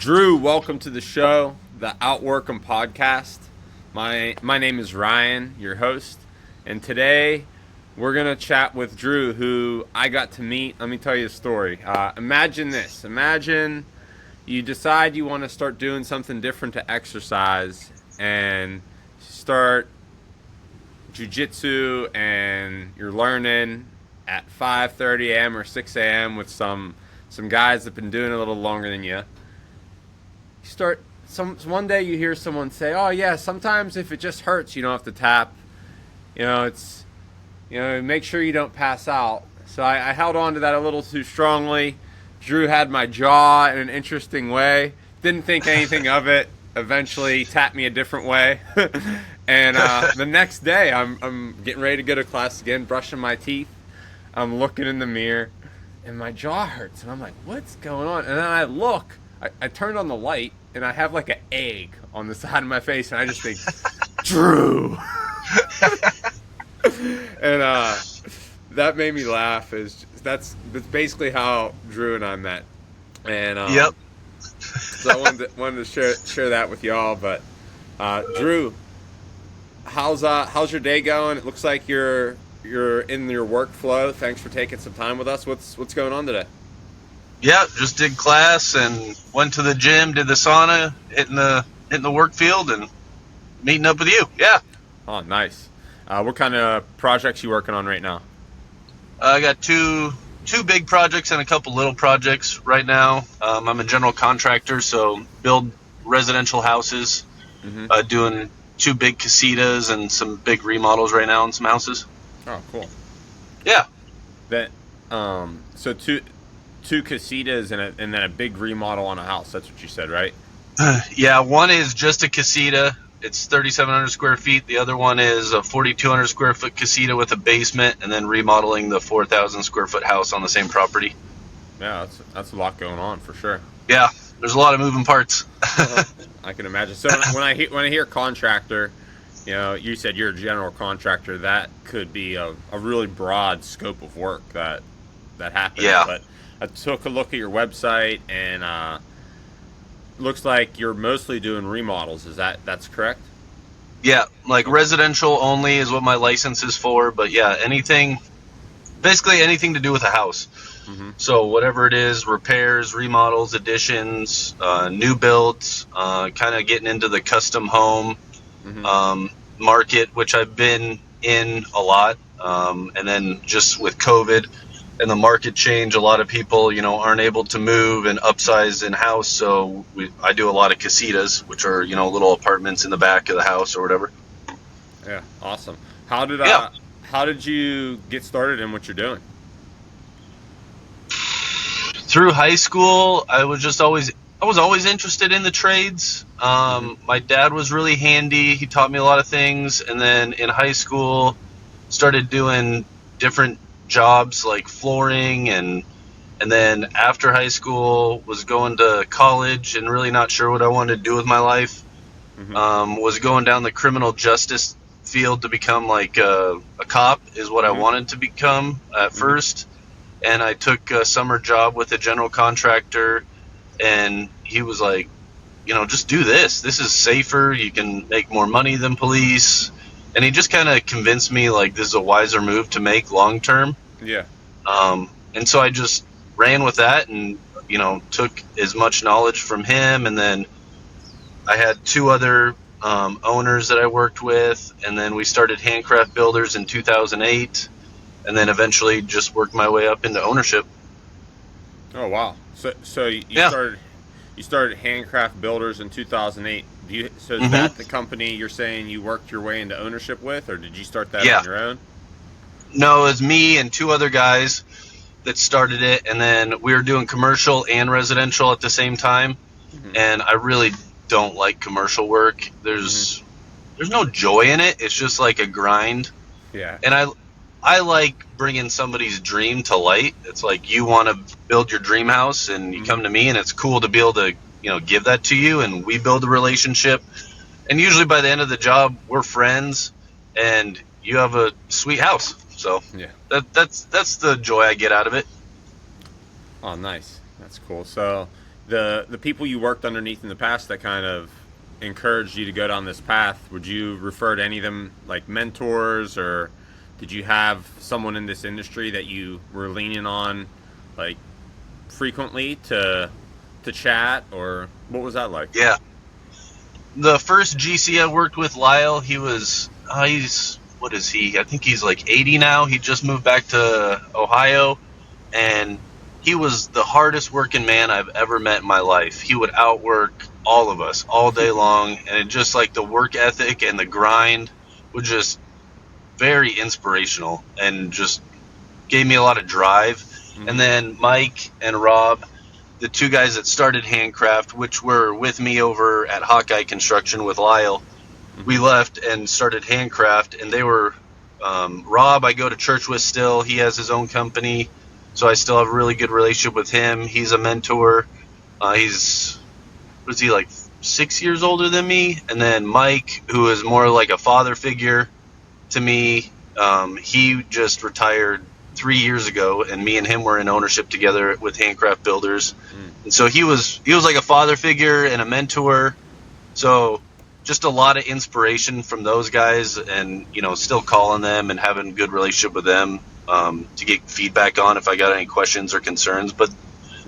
Drew, welcome to the show, the OutWork'em Podcast. My name is Ryan, your host, and today we're going to chat with Drew, who I got to meet. Let me tell you a story. Imagine this. Imagine you decide you want to start doing something different to exercise and start Jiu-Jitsu, and you're learning at 5:30 a.m. or 6 a.m. with some guys that have been doing it a little longer than you. One day you hear someone say, "Oh yeah, sometimes if it just hurts, you don't have to tap. Make sure you don't pass out." So I held on to that a little too strongly. Drew had my jaw in an interesting way. Didn't think anything of it. Eventually tapped me a different way. And the next day I'm getting ready to go to class again, brushing my teeth. I'm looking in the mirror and my jaw hurts, and I'm like, what's going on? And then I look. I turned on the light, and I have like an egg on the side of my face, and I just think, Drew! And that made me laugh. That's basically how Drew and I met. And Yep. So I wanted to share that with y'all. But Drew, how's your day going? It looks like you're in your workflow. Thanks for taking some time with us. What's going on today? Yeah, just did class and went to the gym, did the sauna, hitting the work field, and meeting up with you. Yeah. Oh, nice. What kind of projects you working on right now? I got two big projects and a couple little projects right now. I'm a general contractor, so build residential houses. Mm-hmm. Doing two big casitas and some big remodels right now on some houses. Oh, cool. Yeah. So two casitas and then a big remodel on a house. That's what you said, right? Yeah, one is just a casita. It's 3,700 square feet. The other one is a 4,200 square foot casita with a basement, and then remodeling the 4,000 square foot house on the same property. Yeah, that's a lot going on for sure. Yeah, there's a lot of moving parts. I can imagine. So when I hear contractor, you said you're a general contractor. That could be a really broad scope of work that happens. Yeah. But I took a look at your website, and looks like you're mostly doing remodels. That's correct? Yeah, like residential only is what my license is for. But yeah, basically anything to do with a house. Mm-hmm. So whatever it is, repairs, remodels, additions, new builds, kind of getting into the custom home Mm-hmm. Market, which I've been in a lot. And then just with COVID and the market change, a lot of people, aren't able to move and upsize in house. So I do a lot of casitas, which are, little apartments in the back of the house or whatever. Yeah, awesome. How did you get started in what you're doing? Through high school, I was always interested in the trades. My dad was really handy. He taught me a lot of things. And then in high school, started doing different jobs like flooring, and then after high school was going to college and really not sure what I wanted to do with my life. Mm-hmm. Was going down the criminal justice field to become like a cop is what Mm-hmm. I wanted to become at first. And I took a summer job with a general contractor, and he was like, just do this. This is safer. You can make more money than police. And he just kind of convinced me like this is a wiser move to make long term. Yeah. And so I just ran with that and, took as much knowledge from him. And then I had two other owners that I worked with. And then we started Handcraft Builders in 2008. And then eventually just worked my way up into ownership. Oh, wow. So you started Handcraft Builders in 2008. So is that the company you're saying you worked your way into ownership with, or did you start that on your own? No, it was me and two other guys that started it, and then we were doing commercial and residential at the same time. Mm-hmm. And I really don't like commercial work. There's no joy in it. It's just like a grind. Yeah. And I like bringing somebody's dream to light. It's like you want to build your dream house, and you come to me, and it's cool to be able to give that to you, and we build a relationship. And usually by the end of the job, we're friends, and you have a sweet house. So yeah, that's the joy I get out of it. Oh, nice. That's cool. So The people you worked underneath in the past that kind of encouraged you to go down this path, would you refer to any of them like mentors, or did you have someone in this industry that you were leaning on like frequently to chat, or what was that like? Yeah. The first GC I worked with, Lyle, he's what is he? I think he's like 80 now. He just moved back to Ohio, and he was the hardest working man I've ever met in my life. He would outwork all of us all day long, and it just like the work ethic and the grind was just very inspirational and just gave me a lot of drive. Mm-hmm. And then Mike and Rob, the two guys that started Handcraft, which were with me over at Hawkeye Construction with Lyle, we left and started Handcraft, and they were Rob I go to church with still. He has his own company, so I still have a really good relationship with him. He's a mentor. He's, was he like 6 years older than me? And then Mike, who is more like a father figure to me, he just retired 3 years ago, and me and him were in ownership together with Handcraft Builders. And so he was like a father figure and a mentor. So just a lot of inspiration from those guys, and still calling them and having a good relationship with them to get feedback on if I got any questions or concerns. But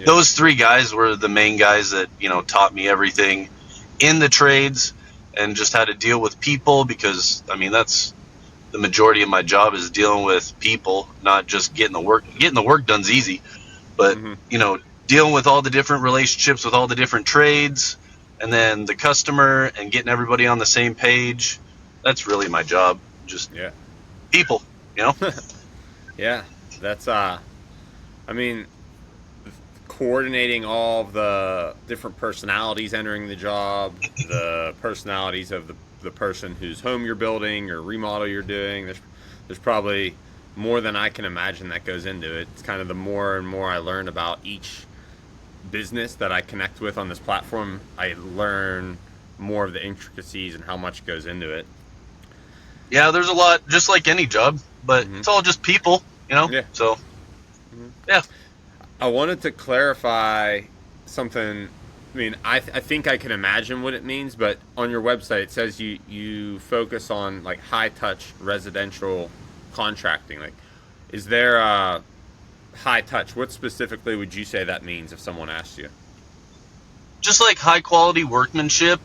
those three guys were the main guys that taught me everything in the trades and just how to deal with people, because that's the majority of my job is dealing with people, not just getting the work. Getting the work done's easy, but dealing with all the different relationships with all the different trades, and then the customer, and getting everybody on the same page. That's really my job. Just people, Yeah, that's coordinating all of the different personalities entering the job, the personalities of the person whose home you're building or remodel you're doing. There's probably more than I can imagine that goes into it. It's kind of the more and more I learn about each business that I connect with on this platform, I learn more of the intricacies and how much goes into it. Yeah, there's a lot, just like any job, but it's all just people, Yeah. So, yeah. I wanted to clarify something. I think I can imagine what it means, but on your website it says you focus on like high touch residential contracting. Like, is there a high touch? What specifically would you say that means if someone asked you? Just like high quality workmanship.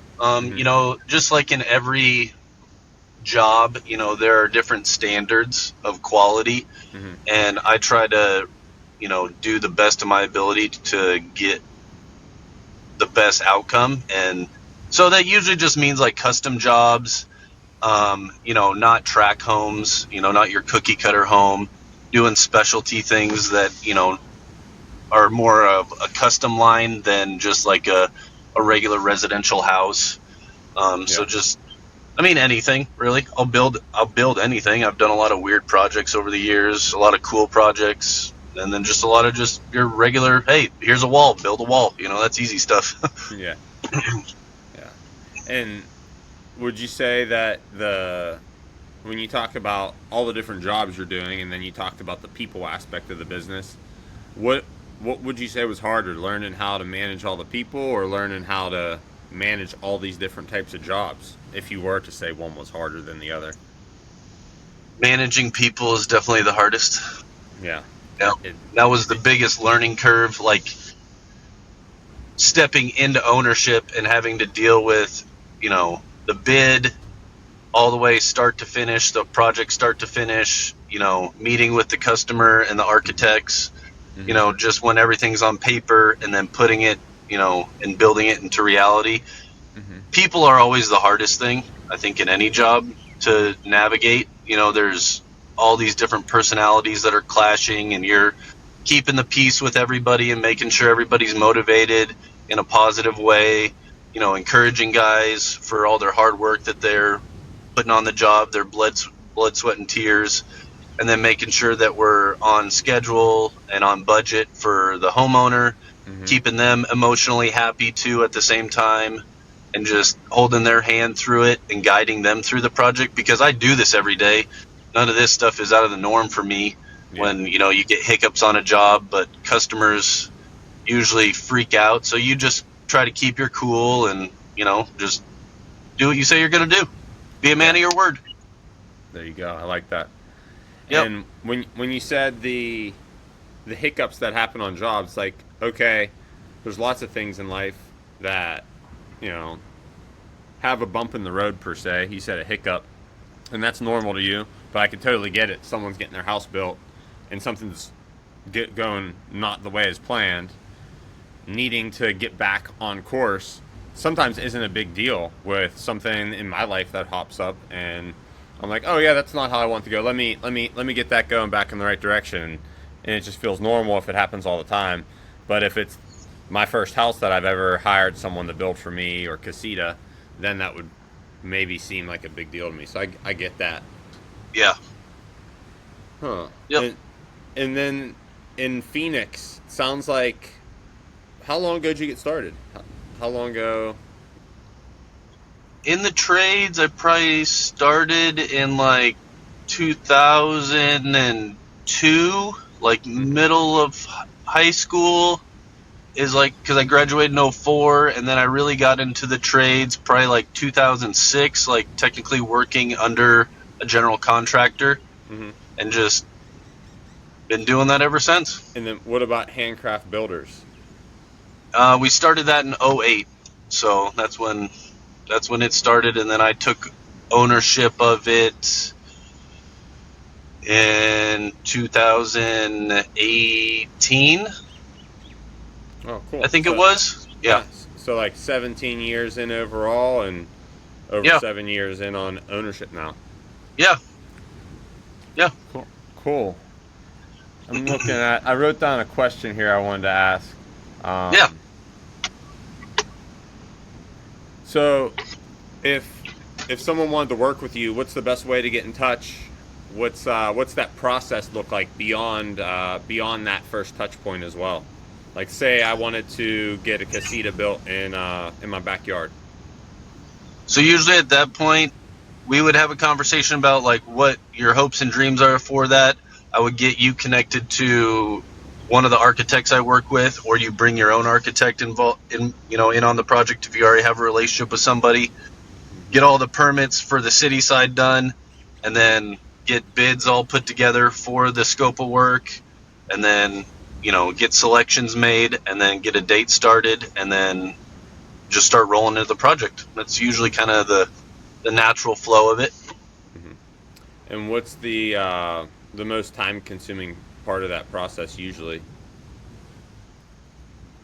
Just like in every job, there are different standards of quality, and I try to do the best of my ability to get the best outcome. And so that usually just means like custom jobs, not track homes, not your cookie cutter home, doing specialty things that, are more of a custom line than just like a regular residential house. So just, anything really. I'll build anything. I've done a lot of weird projects over the years, a lot of cool projects, and then just a lot of just your regular, hey, here's a wall, build a wall. That's easy stuff. Yeah. And would you say that when you talk about all the different jobs you're doing, and then you talked about the people aspect of the business, what would you say was harder, learning how to manage all the people or learning how to manage all these different types of jobs, if you were to say one was harder than the other? Managing people is definitely the hardest. Yeah. That was the biggest learning curve, like stepping into ownership and having to deal with, the bid all the way start to finish, the project start to finish, meeting with the customer and the architects, just when everything's on paper and then putting it, and building it into reality. People are always the hardest thing, I think, in any job to navigate. There's all these different personalities that are clashing, and you're keeping the peace with everybody and making sure everybody's motivated in a positive way, encouraging guys for all their hard work that they're putting on the job, their blood, sweat, and tears, and then making sure that we're on schedule and on budget for the homeowner, keeping them emotionally happy too at the same time, and just holding their hand through it and guiding them through the project, because I do this every day. None of this stuff is out of the norm for me. When you get hiccups on a job, but customers usually freak out. So you just try to keep your cool and, just do what you say you're going to do. Be a man of your word. There you go. I like that. Yep. And when you said the hiccups that happen on jobs, like, okay, there's lots of things in life that, have a bump in the road per se. You said a hiccup, and that's normal to you, but I could totally get it. Someone's getting their house built and something's going not the way as planned. Needing to get back on course sometimes isn't a big deal with something in my life that hops up, and I'm like, oh yeah, that's not how I want to go. Let me get that going back in the right direction, and it just feels normal if it happens all the time. But if it's my first house that I've ever hired someone to build for me or casita, then that would maybe seem like a big deal to me. So I get that. Yeah. Huh. Yep. And then in Phoenix, sounds like, how long ago did you get started? How long ago? In the trades, I probably started in like 2002, like middle of high school is like, because I graduated in 04, and then I really got into the trades probably like 2006, like technically working under a general contractor, and just been doing that ever since. And then what about Handcraft Builders? We started that in 08, so that's when it started, and then I took ownership of it in 2018. Oh, cool. I think it was. Yeah. So like 17 years in overall, and over 7 years in on ownership now. Yeah. Yeah. Cool. I'm looking at. I wrote down a question here I wanted to ask. Yeah. So, if someone wanted to work with you, what's the best way to get in touch? What's that process look like beyond that first touch point as well? Like, say I wanted to get a casita built in my backyard. So usually at that point, we would have a conversation about like what your hopes and dreams are for that. I would get you connected to one of the architects I work with, or you bring your own architect involved in on the project if you already have a relationship with somebody. Get all the permits for the city side done, and then get bids all put together for the scope of work, and then get selections made, and then get a date started, and then just start rolling into the project. That's usually kind of the natural flow of it. And what's the most time-consuming part of that process usually?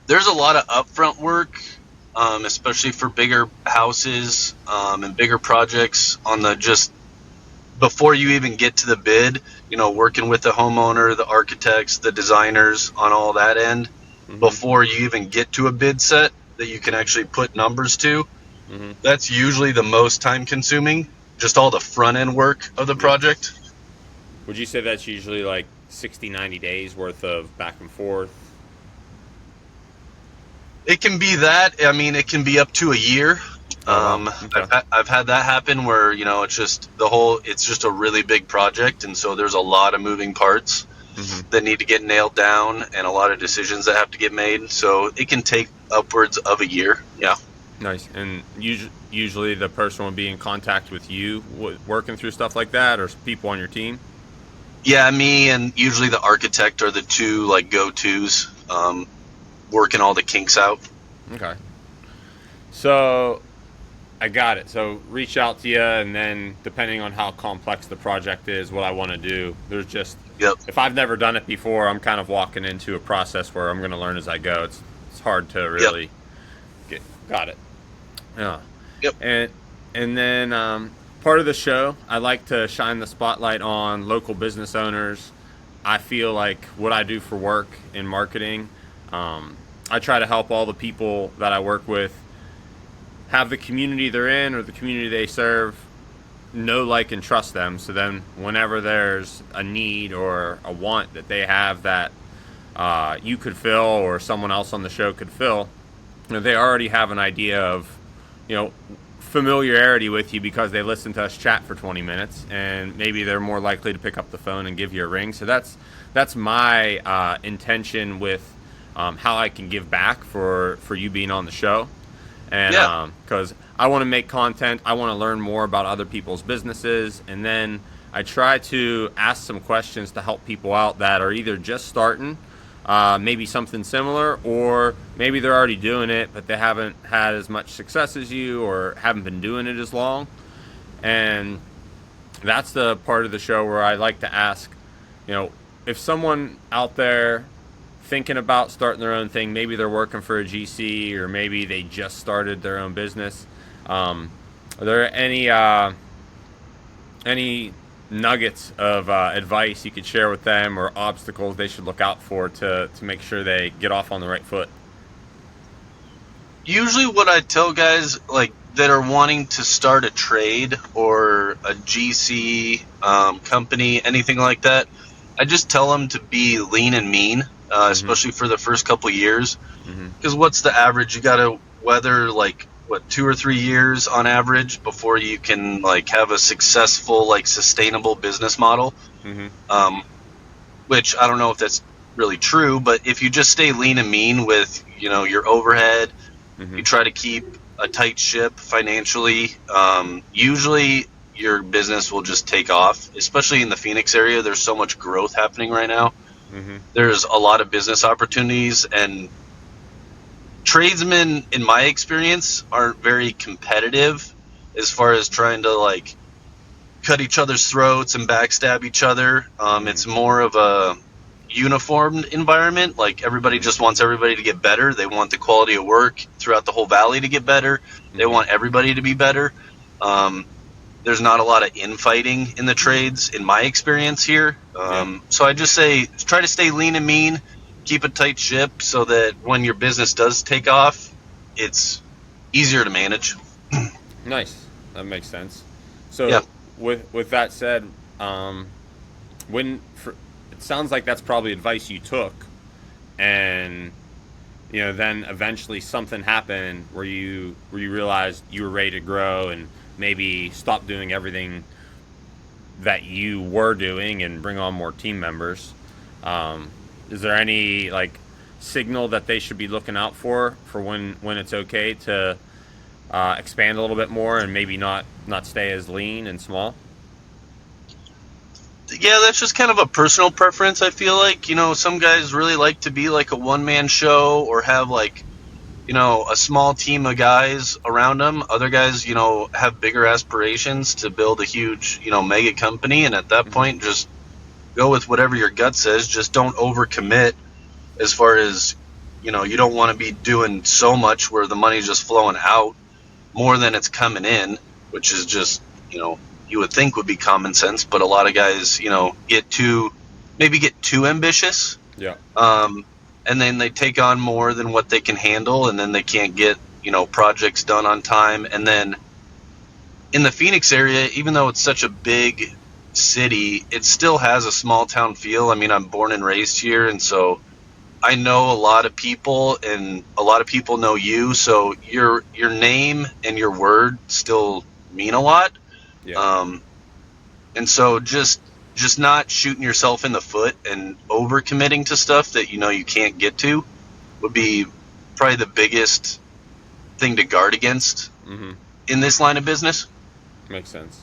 There's a lot of upfront work, especially for bigger houses and bigger projects on the just before you even get to the bid, working with the homeowner, the architects, the designers on all that end, before you even get to a bid set that you can actually put numbers to. That's usually the most time consuming, just all the front end work of the project. Would you say that's usually like 60, 90 days worth of back and forth? It can be that. I mean, it can be up to a year. Okay. I've had that happen where, it's just it's just a really big project. And so there's a lot of moving parts that need to get nailed down and a lot of decisions that have to get made. So it can take upwards of a year. Yeah. Nice. And usually the person will be in contact with you working through stuff like that, or people on your team? Yeah, me and usually the architect are the two like go-tos, working all the kinks out. Okay. So I got it. So reach out to you, and then depending on how complex the project is, what I want to do, there's just, if I've never done it before, I'm kind of walking into a process where I'm going to learn as I go. It's hard to really got it. Yeah. Yep. And then part of the show, I like to shine the spotlight on local business owners. I feel like what I do for work in marketing, I try to help all the people that I work with have the community they're in or the community they serve know, like, and trust them. So then whenever there's a need or a want that they have that you could fill or someone else on the show could fill, they already have an idea of, familiarity with you because they listen to us chat for 20 minutes, and maybe they're more likely to pick up the phone and give you a ring. So that's my intention with how I can give back for you being on the show. And Yeah. because I want to make content, I want to learn more about other people's businesses, and then I try to ask some questions to help people out that are either just starting, maybe something similar, or maybe they're already doing it, but they haven't had as much success as you or haven't been doing it as long. And that's the part of the show where I like to ask, if someone out there thinking about starting their own thing, maybe they're working for a GC or maybe they just started their own business. Are there any nuggets of advice you could share with them, or obstacles they should look out for to make sure they get off on the right foot? Usually what I tell guys like that are wanting to start a trade or a GC company, anything like that, I just tell them to be lean and mean, especially for the first couple years. Because what's the average? You got to weather 2 or 3 years on average before you can have a successful sustainable business model. Which I don't know if that's really true, but if you just stay lean and mean with your overhead, you try to keep a tight ship financially, usually your business will just take off. Especially in the Phoenix area, there's so much growth happening right now. There's a lot of business opportunities, and tradesmen, in my experience, aren't very competitive as far as trying to cut each other's throats and backstab each other. It's more of a uniformed environment. Everybody just wants everybody to get better. They want the quality of work throughout the whole valley to get better. They want everybody to be better. There's not a lot of infighting in the trades, in my experience here. So I just say try to stay lean and mean, keep a tight ship, so that when your business does take off, it's easier to manage. Nice. That makes sense. So with that said, it sounds like that's probably advice you took, and then eventually something happened where you realized you were ready to grow and maybe stop doing everything that you were doing and bring on more team members. Is there any signal that they should be looking out for when it's okay to expand a little bit more and maybe not stay as lean and small? Yeah, that's just kind of a personal preference, I feel like. Some guys really like to be like a one-man show or have a small team of guys around them. Other guys, have bigger aspirations to build a huge, mega company. And at that point, just go with whatever your gut says. Just don't overcommit as far as, you don't want to be doing so much where the money's just flowing out more than it's coming in, which is just, you would think would be common sense. But a lot of guys, get too ambitious. Yeah. And then they take on more than what they can handle, and then they can't get, projects done on time. And then in the Phoenix area, even though it's such a big city, it still has a small town feel. I mean, I'm born and raised here, and so I know a lot of people, and a lot of people know you. So your name and your word still mean a lot. Yeah. And so just not shooting yourself in the foot and overcommitting to stuff that you can't get to would be probably the biggest thing to guard against in this line of business. Makes sense.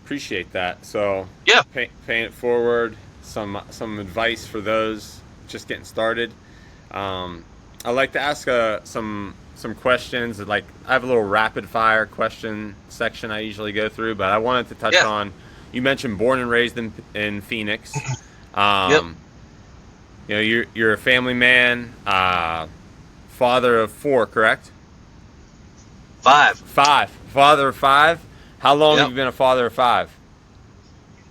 Appreciate that. So yeah, paying it forward, some advice for those just getting started. I like to ask some questions. I have a little rapid fire question section I usually go through, but I wanted to touch on. You mentioned born and raised in Phoenix. You're a family man, father of 4, correct? 5. Father of 5. How long have you been a father of 5?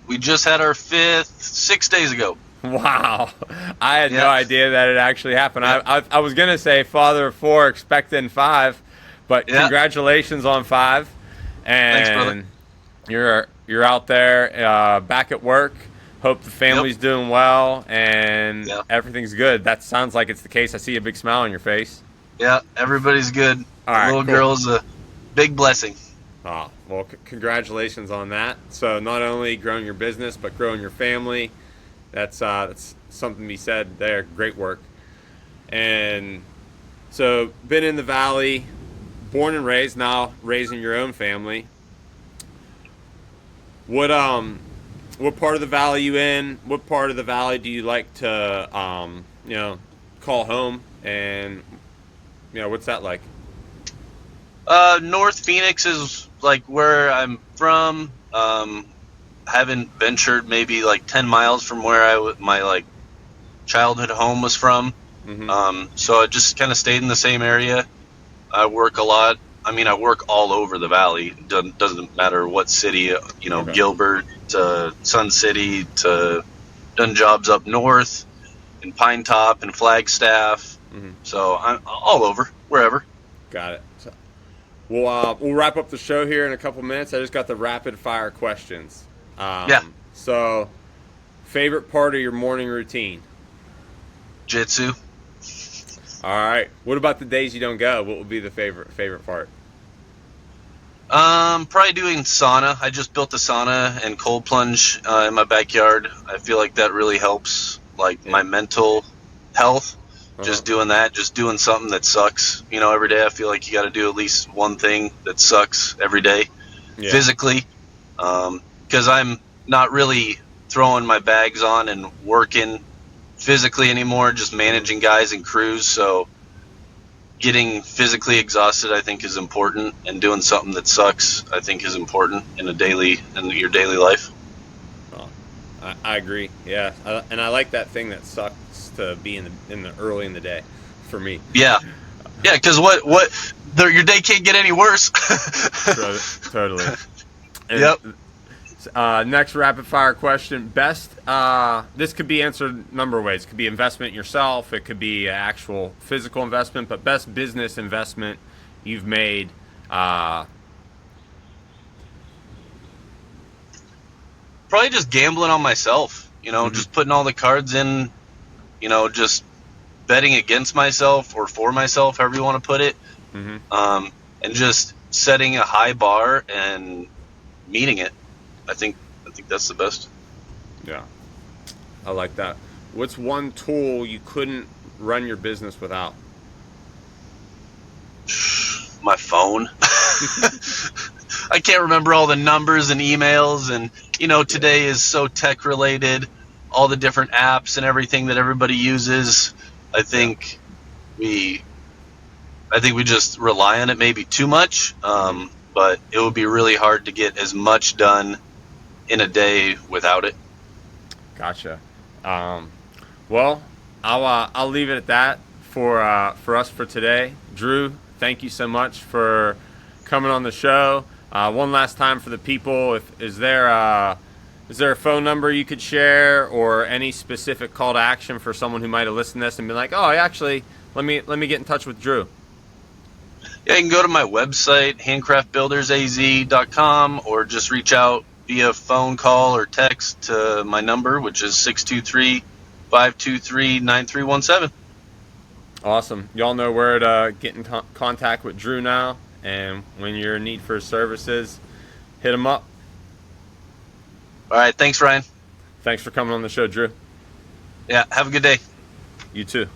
We just had our 5th 6 days ago. Wow. I had no idea that it actually happened. I was going to say father of 4, expecting 5, but congratulations on 5. And thanks, brother. You're out there back at work. Hope the family's doing well and everything's good. That sounds like it's the case. I see a big smile on your face. Yeah, everybody's good. All right, little girl's a big blessing. Oh, well, congratulations on that. So not only growing your business, but growing your family. That's something to be said there. Great work. And so, been in the Valley, born and raised, now raising your own family. What part of the Valley you in? What part of the Valley do you like to call home? And what's that like? North Phoenix is like where I'm from. Haven't ventured maybe like 10 miles from where my like childhood home was from. Mm-hmm. So I just kind of stayed in the same area. I work a lot. I mean, I work all over the Valley. Doesn't matter what city, Okay. Gilbert to Sun City to done jobs up north in Pine Top and Flagstaff. Mm-hmm. So I'm all over, wherever. Got it. So, we'll wrap up the show here in a couple minutes. I just got the rapid fire questions. Yeah. So, favorite part of your morning routine? Jiu-Jitsu. All right. What about the days you don't go? What would be the favorite part? Probably doing sauna. I just built a sauna and cold plunge in my backyard. I feel like that really helps, like my mental health. Just doing that, just doing something that sucks. Every day I feel like you got to do at least one thing that sucks every day, physically. Because I'm not really throwing my bags on and working physically anymore, just managing guys and crews. So getting physically exhausted, I think, is important, and doing something that sucks, I think, is important in your daily life. Well, I agree. Yeah, and I like that thing that sucks to be in the early in the day, for me. Yeah, because your day can't get any worse. Totally. And, yep. Next rapid fire question. Best, this could be answered a number of ways. It could be investment in yourself. It could be actual physical investment, but best business investment you've made. Probably just gambling on myself, just putting all the cards in, just betting against myself or for myself, however you want to put it. Mm-hmm. And just setting a high bar and meeting it. I think that's the best. Yeah, I like that. What's one tool you couldn't run your business without? My phone. I can't remember all the numbers and emails, and today is so tech related. All the different apps and everything that everybody uses. I think we just rely on it maybe too much. But it would be really hard to get as much done in a day without it. Gotcha. Well, I'll leave it at that for us for today. Drew, thank you so much for coming on the show. One last time for the people, is there a phone number you could share, or any specific call to action for someone who might have listened to this and be like, oh, actually, let me get in touch with Drew? Yeah, you can go to my website, handcraftbuildersaz.com, or just reach out via phone call or text to my number, which is 623-523-9317. Awesome. Y'all know where to get in contact with Drew now, and when you're in need for his services, hit him up. All right, thanks, Ryan. Thanks for coming on the show, Drew. Yeah, have a good day. You too.